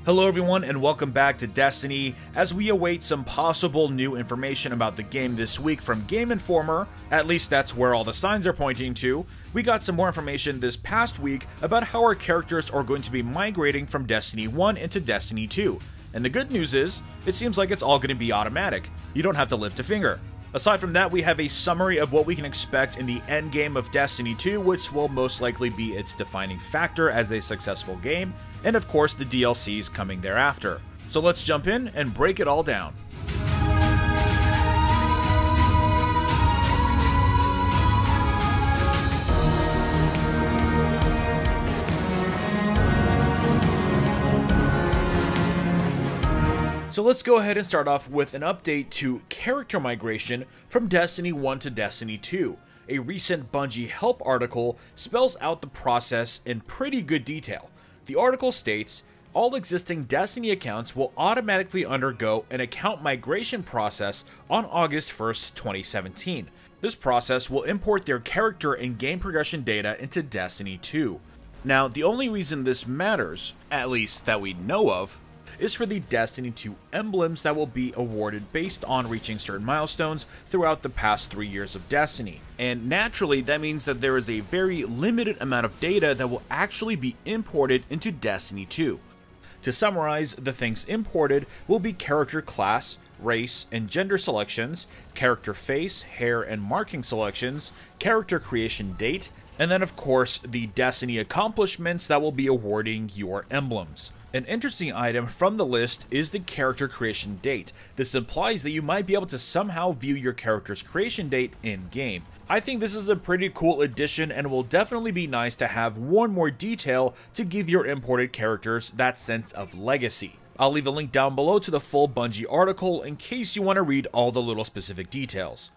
Hello everyone and welcome back to Destiny. As we await some possible new information about the game this week from Game Informer, at least that's where all the signs are pointing to, we got some more information this past week about how our characters are going to be migrating from Destiny 1 into Destiny 2. And the good news is, it seems like it's all going to be automatic. You don't have to lift a finger. Aside from that, we have a summary of what we can expect in the endgame of Destiny 2, which will most likely be its defining factor as a successful game, and of course the DLCs coming thereafter. So let's jump in and break it all down. So let's go ahead and start off with an update to character migration from Destiny 1 to Destiny 2. A recent Bungie Help article spells out the process in pretty good detail. The article states, all existing Destiny accounts will automatically undergo an account migration process on August 1st, 2017. This process will import their character and game progression data into Destiny 2. Now, the only reason this matters, at least that we know of, is for the Destiny 2 emblems that will be awarded based on reaching certain milestones throughout the past 3 years of Destiny. And naturally, that means that there is a very limited amount of data that will actually be imported into Destiny 2. To summarize, the things imported will be character class, race, and gender selections, character face, hair, and marking selections, character creation date, and then of course the Destiny accomplishments that will be awarding your emblems. An interesting item from the list is the character creation date. This implies that you might be able to somehow view your character's creation date in-game. I think this is a pretty cool addition and will definitely be nice to have one more detail to give your imported characters that sense of legacy. I'll leave a link down below to the full Bungie article in case you want to read all the little specific details.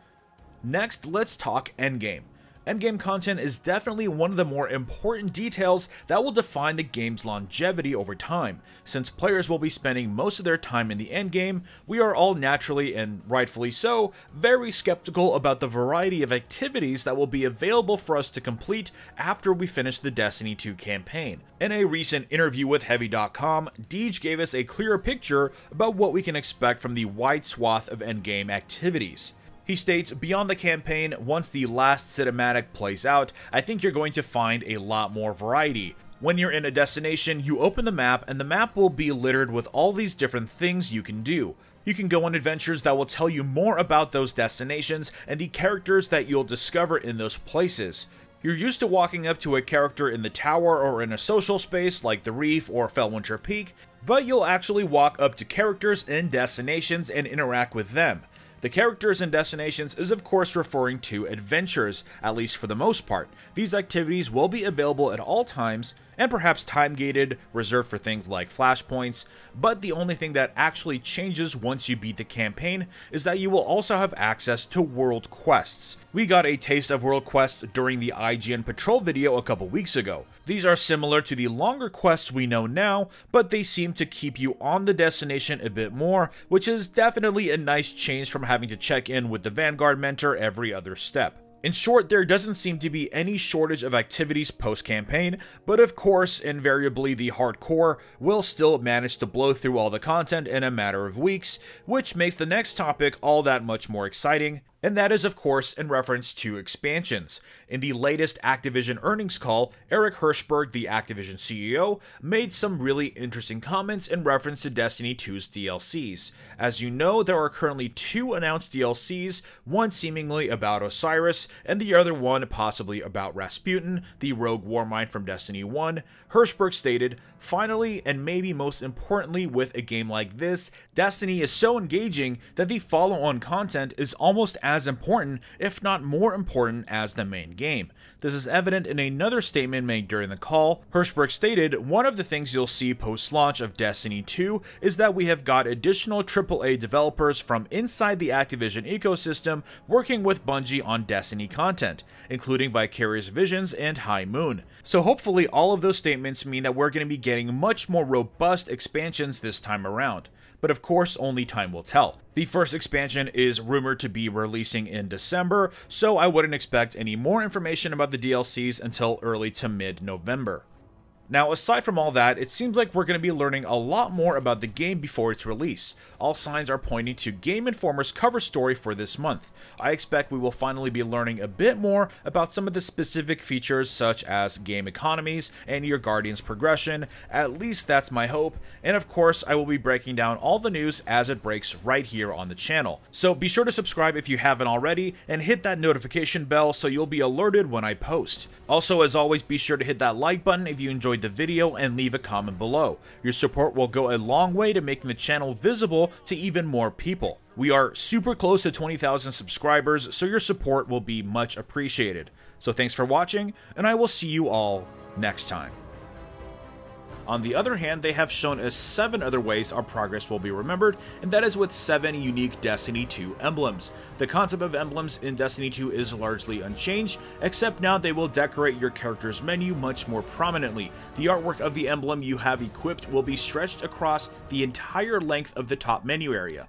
Next, let's talk endgame. Endgame content is definitely one of the more important details that will define the game's longevity over time. Since players will be spending most of their time in the endgame, we are all naturally, and rightfully so, very skeptical about the variety of activities that will be available for us to complete after we finish the Destiny 2 campaign. In a recent interview with Heavy.com, Deej gave us a clearer picture about what we can expect from the wide swath of endgame activities. He states, beyond the campaign, once the last cinematic plays out, I think you're going to find a lot more variety. When you're in a destination, you open the map, and the map will be littered with all these different things you can do. You can go on adventures that will tell you more about those destinations and the characters that you'll discover in those places. You're used to walking up to a character in the tower or in a social space like the Reef or Felwinter Peak, but you'll actually walk up to characters in destinations and interact with them. The characters and destinations is of course referring to adventures, at least for the most part. These activities will be available at all times, and perhaps time-gated, reserved for things like flashpoints, but the only thing that actually changes once you beat the campaign is that you will also have access to world quests. We got a taste of world quests during the IGN Patrol video a couple weeks ago. These are similar to the longer quests we know now, but they seem to keep you on the destination a bit more, which is definitely a nice change from having to check in with the Vanguard mentor every other step. In short, there doesn't seem to be any shortage of activities post-campaign, but of course, invariably the hardcore will still manage to blow through all the content in a matter of weeks, which makes the next topic all that much more exciting, and that is of course in reference to expansions. In the latest Activision earnings call, Eric Hirshberg, the Activision CEO, made some really interesting comments in reference to Destiny 2's DLCs. As you know, there are currently 2 announced DLCs, one seemingly about Osiris, and the other one possibly about Rasputin, the rogue warmind from Destiny 1. Hirshberg stated, finally, and maybe most importantly with a game like this, Destiny is so engaging that the follow-on content is almost as important, if not more important, as the main game. This is evident in another statement made during the call. Hirshberg stated, one of the things you'll see post-launch of Destiny 2 is that we have got additional AAA developers from inside the Activision ecosystem working with Bungie on Destiny content, including Vicarious Visions and High Moon. So hopefully all of those statements mean that we're going to be getting much more robust expansions this time around. But of course, only time will tell. The first expansion is rumored to be releasing in December, so I wouldn't expect any more information about the DLCs until early to mid-November. Now, aside from all that, it seems like we're going to be learning a lot more about the game before its release. All signs are pointing to Game Informer's cover story for this month. I expect we will finally be learning a bit more about some of the specific features such as game economies and your Guardian's progression. At least that's my hope, and of course I will be breaking down all the news as it breaks right here on the channel. So be sure to subscribe if you haven't already, and hit that notification bell so you'll be alerted when I post. Also, as always, be sure to hit that like button if you enjoyed the video and leave a comment below. Your support will go a long way to making the channel visible to even more people. We are super close to 20,000 subscribers, so your support will be much appreciated. So thanks for watching, and I will see you all next time. On the other hand, they have shown us 7 other ways our progress will be remembered, and that is with 7 unique Destiny 2 emblems. The concept of emblems in Destiny 2 is largely unchanged, except now they will decorate your character's menu much more prominently. The artwork of the emblem you have equipped will be stretched across the entire length of the top menu area.